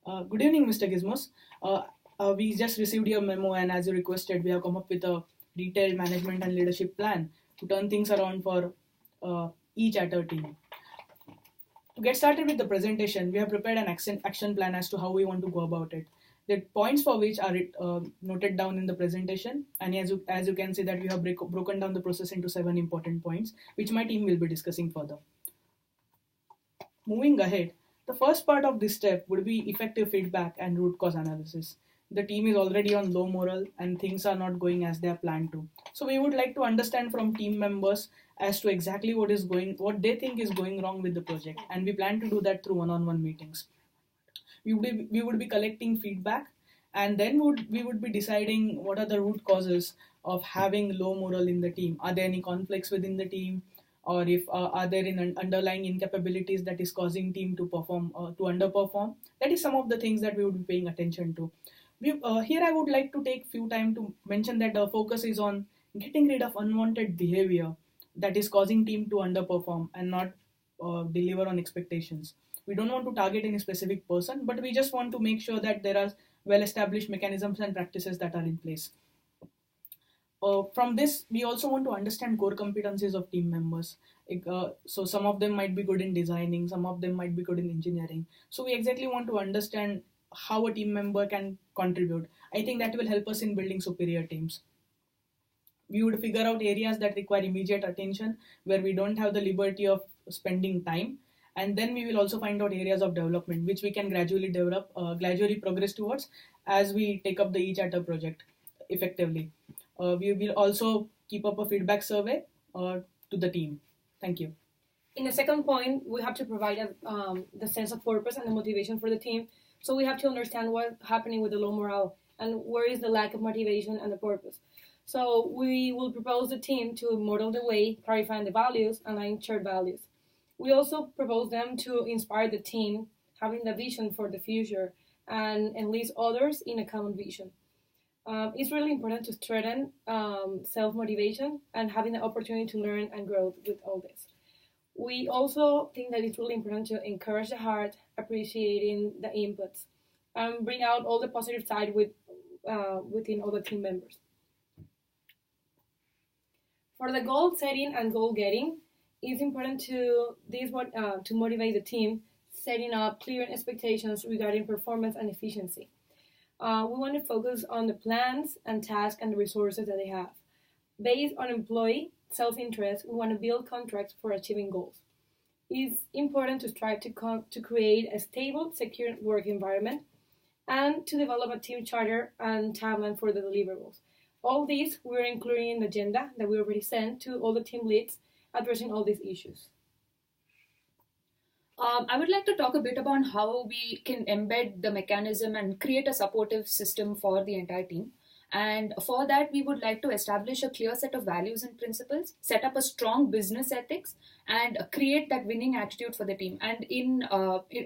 Good evening, Mr. Gizmos. We just received your memo, and as you requested, we have come up with a detailed management and leadership plan to turn things around for each at our team. To get started with the presentation, we have prepared an action plan as to how we want to go about it. The points for which are noted down in the presentation, and as you can see that we have broken down the process into 7 important points, which my team will be discussing further. Moving ahead, the first part of this step would be effective feedback and root cause analysis. The team is already on low morale and things are not going as they are planned to. So we would like to understand from team members as to exactly what they think is going wrong with the project, and we plan to do that through one-on-one meetings. We would be collecting feedback, and then we would be deciding what are the root causes of having low morale in the team. Are there any conflicts within the team, or if are there underlying incapabilities that is causing team to perform to underperform? That is some of the things that we would be paying attention to. Here I would like to take few time to mention that the focus is on getting rid of unwanted behavior that is causing team to underperform and not deliver on expectations. We don't want to target any specific person, but we just want to make sure that there are well established mechanisms and practices that are in place. From this, we also want to understand core competencies of team members. So some of them might be good in designing, some of them might be good in engineering. So we exactly want to understand how a team member can contribute. I think that will help us in building superior teams. We would figure out areas that require immediate attention, where we don't have the liberty of spending time, and then we will also find out areas of development which we can gradually progress towards as we take up the e-charter project effectively. We will also keep up a feedback survey to the team. Thank you. In the second point, we have to provide the sense of purpose and the motivation for the team. So we have to understand what's happening with the low morale and where is the lack of motivation and the purpose. So we will propose the team to model the way, clarifying the values, align shared values. We also propose them to inspire the team, having the vision for the future, and enlist others in a common vision. It's really important to strengthen self-motivation and having the opportunity to learn and grow with all this. We also think that it's really important to encourage the heart, appreciating the inputs, and bring out all the positive side within all the team members. For the goal setting and goal getting, it's important to motivate the team, setting up clear expectations regarding performance and efficiency. We want to focus on the plans and tasks and the resources that they have. Based on employee self-interest, we want to build contracts for achieving goals. It's important to strive to create a stable, secure work environment and to develop a team charter and timeline for the deliverables. All these we're including in the agenda that we already sent to all the team leads addressing all these issues. I would like to talk a bit about how we can embed the mechanism and create a supportive system for the entire team. And for that, we would like to establish a clear set of values and principles, set up a strong business ethics, and create that winning attitude for the team. And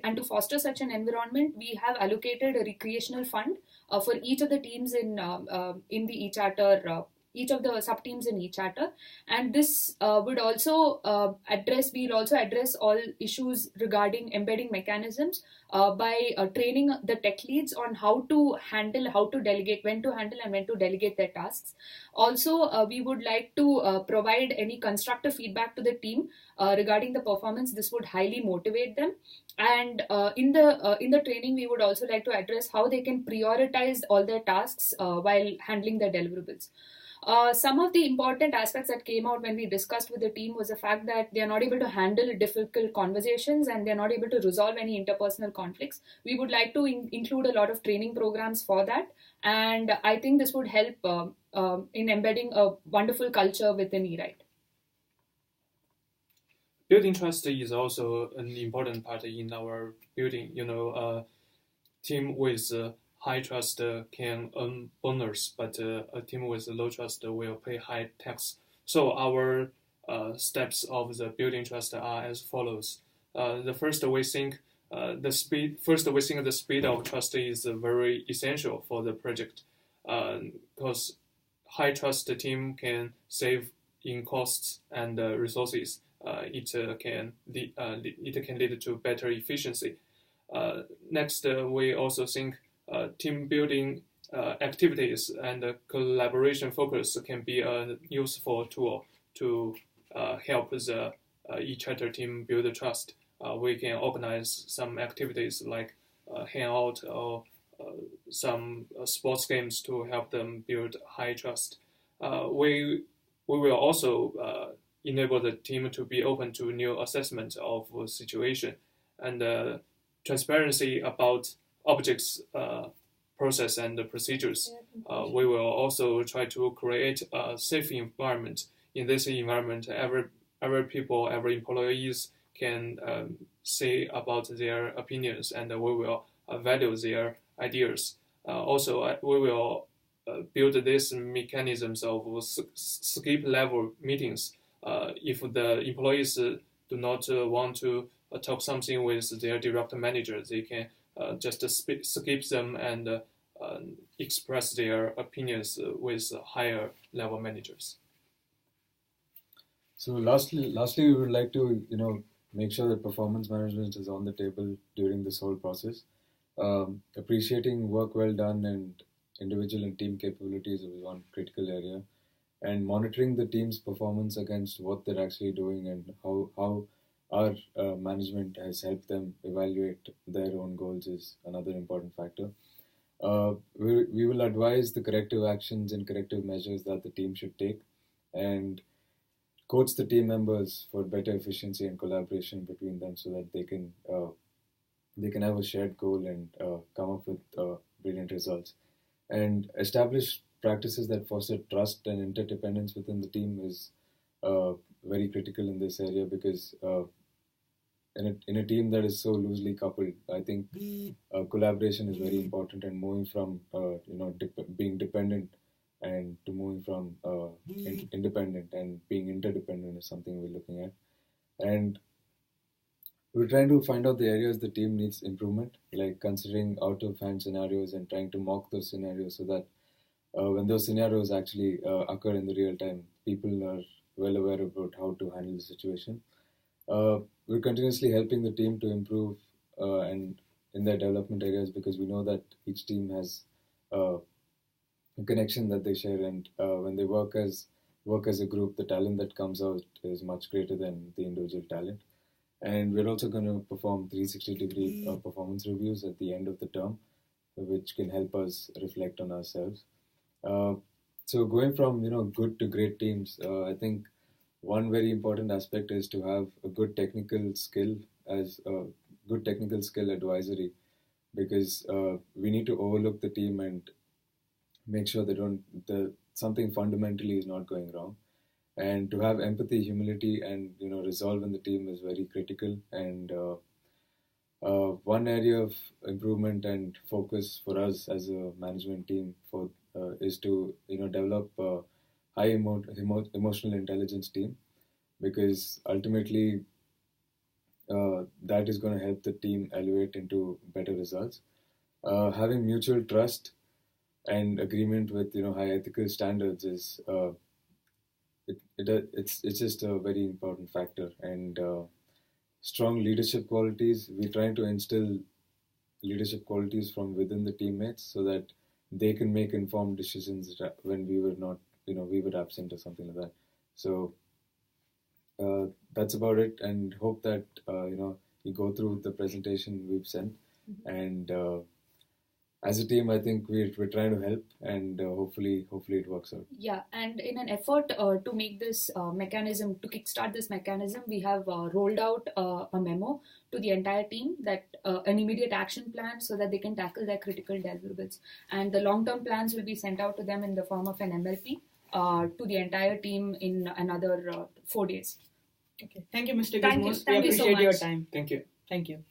and to foster such an environment, we have allocated a recreational fund for each of the teams in the e-charter. Each of the sub teams in each charter, and this we'll also address all issues regarding embedding mechanisms by training the tech leads on how to delegate, when to handle and when to delegate their tasks. Also, we would like to provide any constructive feedback to the team regarding the performance. This would highly motivate them. And in the training, we would also like to address how they can prioritize all their tasks while handling their deliverables. Some of the important aspects that came out when we discussed with the team was the fact that they are not able to handle difficult conversations and they are not able to resolve any interpersonal conflicts. We would like to include a lot of training programs for that, and I think this would help in embedding a wonderful culture within eRide. Building trust is also an important part in our building. Team with high trust can earn bonus, but a team with low trust will pay high tax. So our steps of the building trust are as follows. First, we think the speed of trust is very essential for the project, because high trust team can save in costs and resources. It can lead to better efficiency. Next, we also think team building activities and collaboration focus can be a useful tool to help the each other team build trust. We can organize some activities like hangout or some sports games to help them build high trust. We will also enable the team to be open to new assessment of a situation and transparency about objects, process, and procedures. We will also try to create a safe environment. In this environment, every people, every employees can say about their opinions, and we will value their ideas. Also, we will build these mechanisms of skip level meetings. If the employees do not want to talk something with their direct manager, they can just skip them and express their opinions with higher level managers. So lastly, we would like to make sure that performance management is on the table during this whole process. Appreciating work well done and individual and team capabilities is one critical area, and monitoring the team's performance against what they're actually doing and how our management has helped them evaluate their own goals is another important factor. We will advise the corrective actions and corrective measures that the team should take, and coach the team members for better efficiency and collaboration between them so that they can have a shared goal and come up with brilliant results. And establish practices that foster trust and interdependence within the team is very critical in this area, because in a team that is so loosely coupled, I think collaboration is very important, and moving from being dependent and to moving from independent and being interdependent is something we're looking at. And we're trying to find out the areas the team needs improvement, like considering out of hand scenarios and trying to mock those scenarios so that when those scenarios actually occur in the real time, people are well aware about how to handle the situation. We're continuously helping the team to improve and in their development areas, because we know that each team has a connection that they share, and when they work as a group, the talent that comes out is much greater than the individual talent. And we're also going to perform 360-degree performance reviews at the end of the term, which can help us reflect on ourselves. So going from good to great teams, I think one very important aspect is to have a good technical skill as a good technical skill advisory, because we need to overlook the team and make sure something fundamentally is not going wrong. And to have empathy, humility, and resolve in the team is very critical. And one area of improvement and focus for us as a management team is to develop a high emotional intelligence team, because ultimately that is going to help the team elevate into better results. Having mutual trust and agreement with high ethical standards is it's just a very important factor. And strong leadership qualities, we're trying to instill leadership qualities from within the teammates so that they can make informed decisions when we were not, we were absent or something like that. So that's about it, and hope that you go through the presentation we've sent. And as a team, I think we're trying to help, and hopefully it works out. Yeah, and in an effort to make this mechanism, to kickstart this mechanism, we have rolled out a memo to the entire team, that an immediate action plan so that they can tackle their critical deliverables. And the long-term plans will be sent out to them in the form of an MLP to the entire team in another 4 days. Okay. Thank you, Mr. Thank you. Gizmos. Thank We you so appreciate your much. time. Thank you. Thank you.